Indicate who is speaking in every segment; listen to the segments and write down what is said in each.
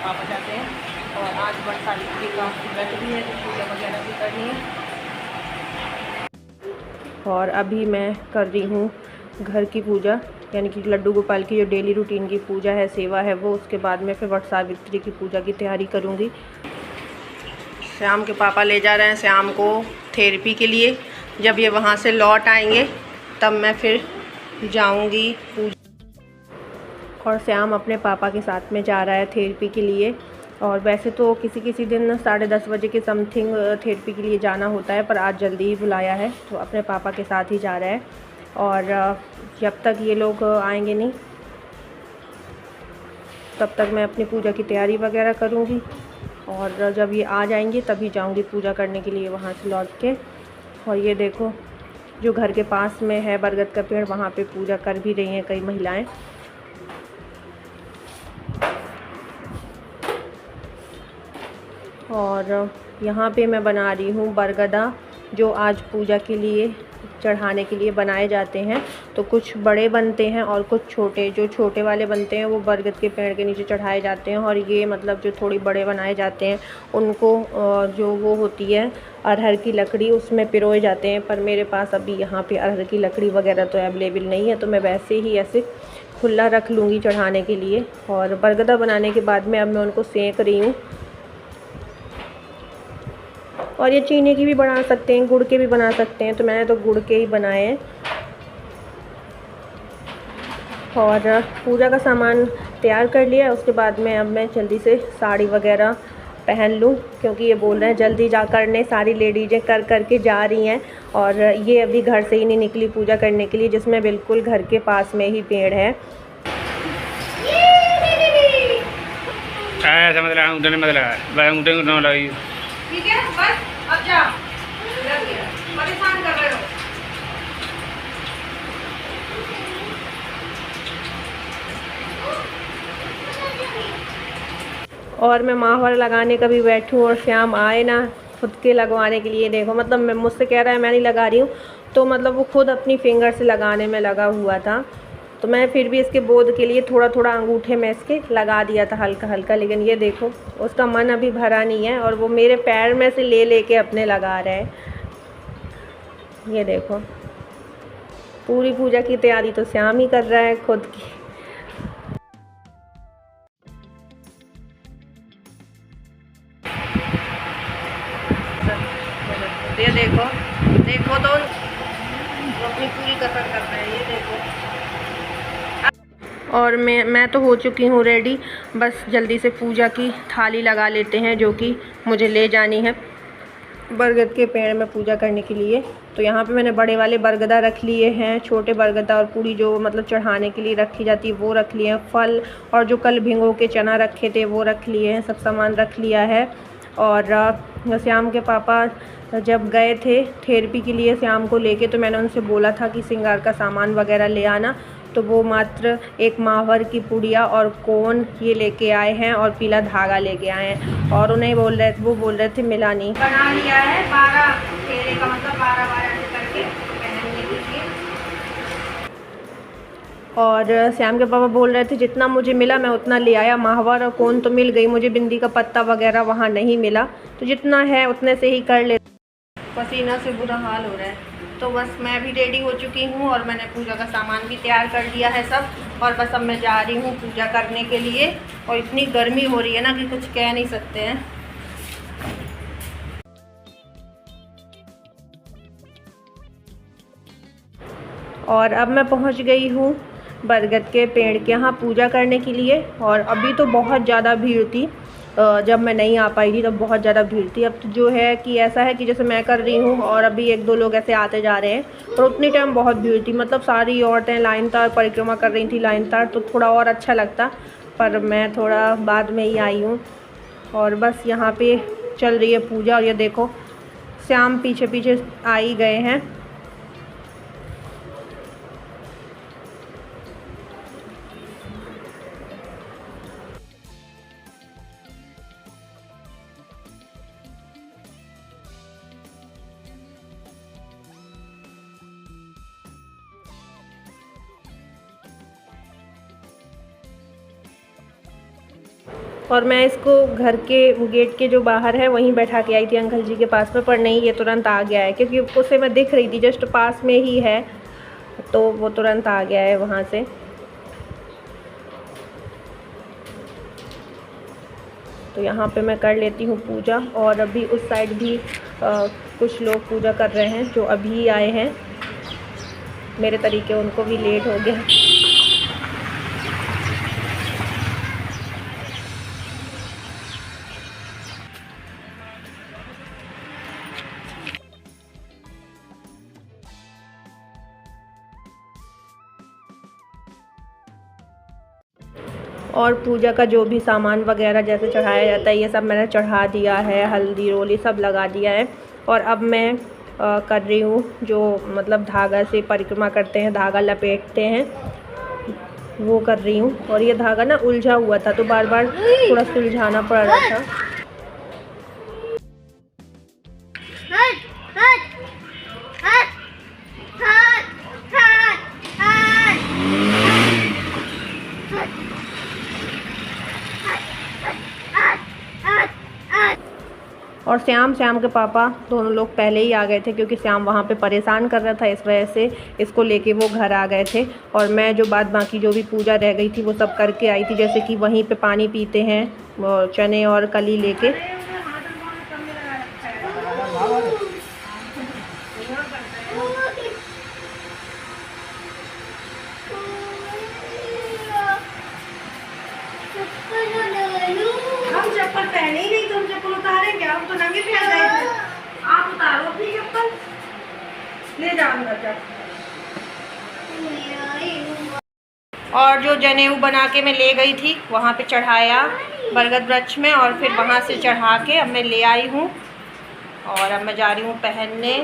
Speaker 1: पापा जाते हैं। और आज वट सावित्री का व्रत भी है, तो पूजा वगैरह भी करनी है। और अभी मैं कर रही हूँ घर की पूजा, यानी कि लड्डू गोपाल की जो डेली रूटीन की पूजा है, सेवा है वो। उसके बाद में फिर वट सावित्री की पूजा की तैयारी करूँगी। श्याम के पापा ले जा रहे हैं श्याम को थेरेपी के लिए। जब ये वहाँ से लौट आएंगे तब मैं फिर जाऊँगी पूजा। और श्याम अपने पापा के साथ में जा रहा है थेरेपी के लिए। और वैसे तो किसी किसी दिन 10:30 बजे के समथिंग थेरेपी के लिए जाना होता है, पर आज जल्दी ही बुलाया है तो अपने पापा के साथ ही जा रहा है। और जब तक ये लोग आएंगे नहीं तब तक मैं अपनी पूजा की तैयारी वगैरह करूँगी। और जब ये आ जाएंगे तभी जाऊँगी पूजा करने के लिए वहाँ से लौट के। और ये देखो, जो घर के पास में है बरगद का पेड़, वहाँ पे पूजा कर भी रही हैं कई महिलाएं। और यहाँ पे मैं बना रही हूँ बरगदा, जो आज पूजा के लिए चढ़ाने के लिए बनाए जाते हैं। तो कुछ बड़े बनते हैं और कुछ छोटे। जो छोटे वाले बनते हैं वो बरगद के पेड़ के नीचे चढ़ाए जाते हैं। और ये मतलब जो थोड़ी बड़े बनाए जाते हैं उनको जो वो होती है अरहर की लकड़ी, उसमें पिरोए जाते हैं। पर मेरे पास अभी यहाँ पे अरहर की लकड़ी वगैरह तो अवेलेबल नहीं है, तो मैं वैसे ही ऐसे खुला रख लूँगी चढ़ाने के लिए। और बरगदा बनाने के बाद में अब मैं उनको सेंक रही हूँ। और ये चीनी की भी बना सकते हैं, गुड़ के भी बना सकते हैं, तो मैंने तो गुड़ के ही बनाए हैं। और पूजा का सामान तैयार कर लिया। उसके बाद में अब मैं जल्दी से साड़ी वगैरह पहन लूँ, क्योंकि ये बोल रहे हैं जल्दी जा करने, सारी लेडीज़ें कर करके जा रही हैं। और ये अभी घर से ही नहीं निकली पूजा करने के लिए, जिसमें बिल्कुल घर के पास में ही पेड़ है। ठीक है, बस अब जा, परेशान कर रहे हो। और मैं माहौर लगाने का भी बैठूँ और श्याम आए ना खुद के लगवाने के लिए। देखो, मतलब मैं मुझसे कह रहा है मैं नहीं लगा रही हूँ, तो मतलब वो खुद अपनी फिंगर से लगाने में लगा हुआ था। तो मैं फिर भी इसके बोध के लिए थोड़ा थोड़ा अंगूठे में इसके लगा दिया था हल्का हल्का। लेकिन ये देखो, उसका मन अभी भरा नहीं है और वो मेरे पैर में से ले लेके अपने लगा रहा है। ये देखो, पूरी पूजा की तैयारी तो श्याम ही कर रहा है खुद की। ये देखो, देखो तो वो अपनी पूरी कसर कर रहा है। ये देखो, और मैं तो हो चुकी हूँ रेडी। बस जल्दी से पूजा की थाली लगा लेते हैं, जो कि मुझे ले जानी है बरगद के पेड़ में पूजा करने के लिए। तो यहाँ पे मैंने बड़े वाले बरगदा रख लिए हैं, छोटे बरगदा और पूरी जो मतलब चढ़ाने के लिए रखी जाती है वो रख लिए हैं। फल और जो कल भिगो के चना रखे थे वो रख लिए हैं, सब सामान रख लिया है। और श्याम के पापा जब गए थे थेरेपी के लिए श्याम को लेके, तो मैंने उनसे बोला था कि श्रृंगार का सामान वगैरह ले आना। तो वो मात्र एक माहवर की पुड़िया और कोन ये लेके आए हैं और पीला धागा लेके आए हैं। और उन्हें वो बोल रहे थे मिला नहीं। बना लिया है 12 फेरे का, मतलब 12 ऐसे करके पहनने के लिए। और श्याम के पापा बोल रहे थे जितना मुझे मिला मैं उतना ले आया। माहवर और कोन तो मिल गई, मुझे बिंदी का पत्ता वगैरह वहाँ नहीं मिला, तो जितना है उतने से ही कर ले। पसीना से बुरा हाल हो रहा है। तो बस मैं भी रेडी हो चुकी हूँ और मैंने पूजा का सामान भी तैयार कर लिया है सब। और बस अब मैं जा रही हूँ पूजा करने के लिए। और इतनी गर्मी हो रही है ना कि कुछ कह नहीं सकते हैं। और अब मैं पहुँच गई हूँ बरगद के पेड़ के यहाँ पूजा करने के लिए। और अभी तो बहुत ज़्यादा भीड़ थी, जब मैं नहीं आ पाई थी तब बहुत ज़्यादा भीड़ थी। अब तो जो है कि ऐसा है कि जैसे मैं कर रही हूँ और अभी 1-2 लोग ऐसे आते जा रहे हैं, और उतनी टाइम बहुत भीड़ थी। मतलब सारी औरतें लाइन तार परिक्रमा कर रही थी, लाइन तार, तो थोड़ा और अच्छा लगता। पर मैं थोड़ा बाद में ही आई हूँ। और बस यहाँ पे चल रही है पूजा। और ये देखो, श्याम पीछे पीछे आ ही गए हैं। और मैं इसको घर के गेट के जो बाहर है वहीं बैठा के आई थी अंकल जी के पास में, पर नहीं, ये तुरंत आ गया है क्योंकि उसे मैं दिख रही थी, जस्ट पास में ही है, तो वो तुरंत आ गया है वहाँ से। तो यहाँ पे मैं कर लेती हूँ पूजा। और अभी उस साइड भी कुछ लोग पूजा कर रहे हैं जो अभी आए हैं, मेरे तरीके उनको भी लेट हो गया। और पूजा का जो भी सामान वगैरह जैसे चढ़ाया जाता है ये सब मैंने चढ़ा दिया है, हल्दी रोली सब लगा दिया है। और अब मैं कर रही हूँ जो मतलब धागा से परिक्रमा करते हैं, धागा लपेटते हैं, वो कर रही हूँ। और ये धागा ना उलझा हुआ था तो बार बार थोड़ा सुलझाना पड़ रहा था। और श्याम के पापा दोनों लोग पहले ही आ गए थे क्योंकि श्याम वहाँ पे परेशान कर रहा था, इस वजह से इसको लेके वो घर आ गए थे। और मैं जो बाकी जो भी पूजा रह गई थी वो सब करके आई थी, जैसे कि वहीं पे पानी पीते हैं चने और कली लेके। हम चप्पल पहने ही नहीं, तुम चप्पल उतारे क्या? हम तो नंगे पैर गए थे। आप उतारो अपनी चप्पल, ले जाओ अंदर। और जो जनेऊ बना के मैं ले गई थी वहाँ पे चढ़ाया बरगद वृक्ष में, और फिर वहाँ से चढ़ा के अब मैं ले आई हूँ और अब मैं जा रही हूँ पहनने।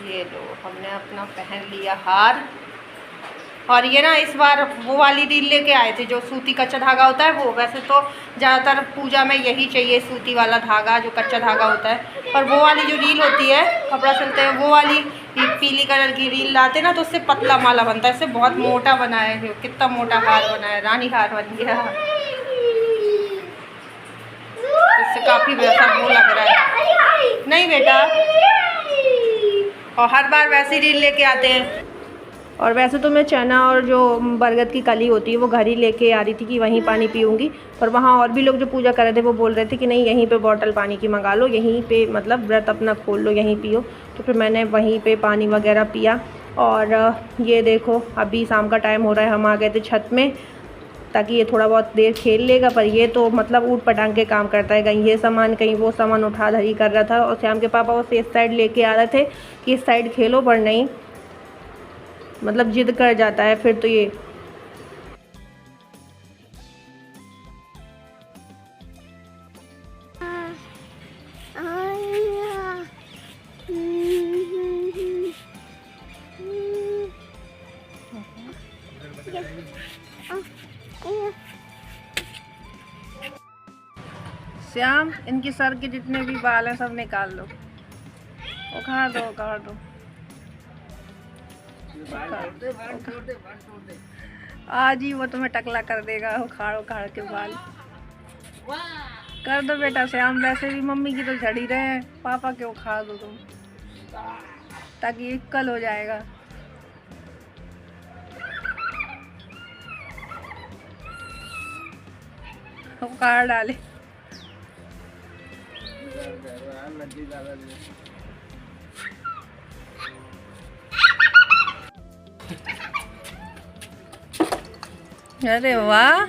Speaker 1: ये लो, हमने अपना पहन लिया हार। और ये ना इस बार वो वाली रील लेके आए थे जो सूती कच्चा धागा होता है वो। वैसे तो ज़्यादातर पूजा में यही चाहिए, सूती वाला धागा जो कच्चा धागा होता है। पर वो वाली जो रील होती है कपड़ा सिलते हैं, वो वाली पीली कलर की रील लाते ना तो उससे पतला माला बनता है। इससे बहुत मोटा बनाया है, कितना मोटा हार बनाया, रानी हार बन गया। इससे काफ़ी वैसा वो लग रहा है। नहीं बेटा, और हर बार वैसी रील लेके आते हैं। और वैसे तो मैं चना और जो बरगद की कली होती है वो घर ही लेके आ रही थी कि वहीं पानी पीऊँगी। पर वहाँ और भी लोग जो पूजा कर रहे थे वो बोल रहे थे कि नहीं, यहीं पे बॉटल पानी की मंगा लो, यहीं पे मतलब व्रत अपना खोल लो, यहीं पियो। तो फिर मैंने वहीं पे पानी वगैरह पिया। और ये देखो अभी शाम का टाइम हो रहा है, हम आ गए थे छत में ताकि ये थोड़ा बहुत देर खेल लेगा। पर ये तो मतलब ऊट पटांग के काम करता है, कहीं ये सामान कहीं वो सामान उठा धरी कर रहा था। और श्याम के पापा उसे इस साइड लेके आ रहे थे कि इस साइड खेलो, पर नहीं, मतलब जिद कर जाता है फिर तो ये। श्याम, इनकी सर के जितने भी बाल हैं सब निकाल लो, उखाड़ दो, उखाड़ दो। आज ही वो तुम्हें टकला कर देगा, उखाड़ उखाड़ के बाल। कर दो बेटा श्याम, वैसे भी मम्मी की तो झड़ी रहे हैं, पापा के उखाड़ दो तुम, ताकि एक कल हो जाएगा। उखाड़ डाले। अरे वाह,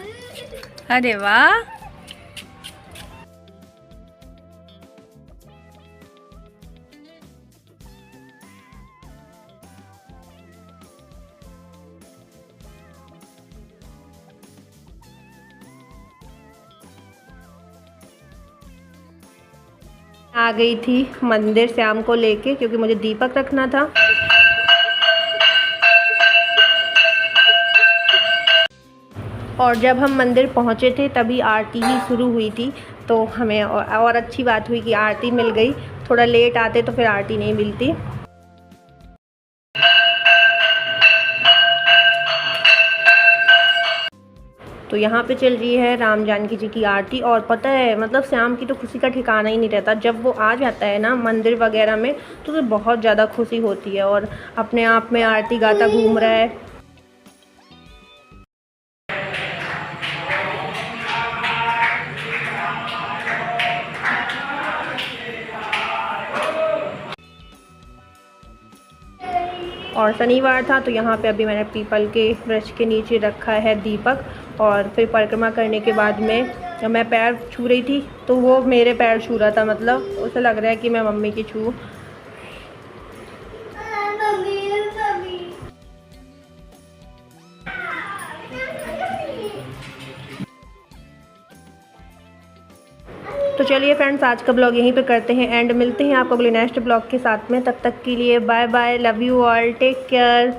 Speaker 1: अरे वाह। आ गई थी मंदिर श्याम को लेके क्योंकि मुझे दीपक रखना था। और जब हम मंदिर पहुंचे थे तभी आरती ही शुरू हुई थी, तो हमें और अच्छी बात हुई कि आरती मिल गई। थोड़ा लेट आते तो फिर आरती नहीं मिलती। तो यहाँ पे चल रही है राम जानकी जी की आरती। और पता है मतलब श्याम की तो खुशी का ठिकाना ही नहीं रहता। जब वो आ जाता है ना मंदिर वगैरह में तो उसे बहुत ज़्यादा खुशी होती है और अपने आप में आरती गाता घूम रहा है। और शनिवार था तो यहाँ पे अभी मैंने पीपल के वृक्ष के नीचे रखा है दीपक। और फिर परिक्रमा करने के बाद में जब मैं पैर छू रही थी तो वो मेरे पैर छू रहा था, मतलब उसे लग रहा है कि मैं मम्मी की छू। तो चलिए फ्रेंड्स, आज का ब्लॉग यहीं पे करते हैं एंड। मिलते हैं आपको अगले नेक्स्ट ब्लॉग के साथ में। तब तक के लिए bye bye, love you all, take care.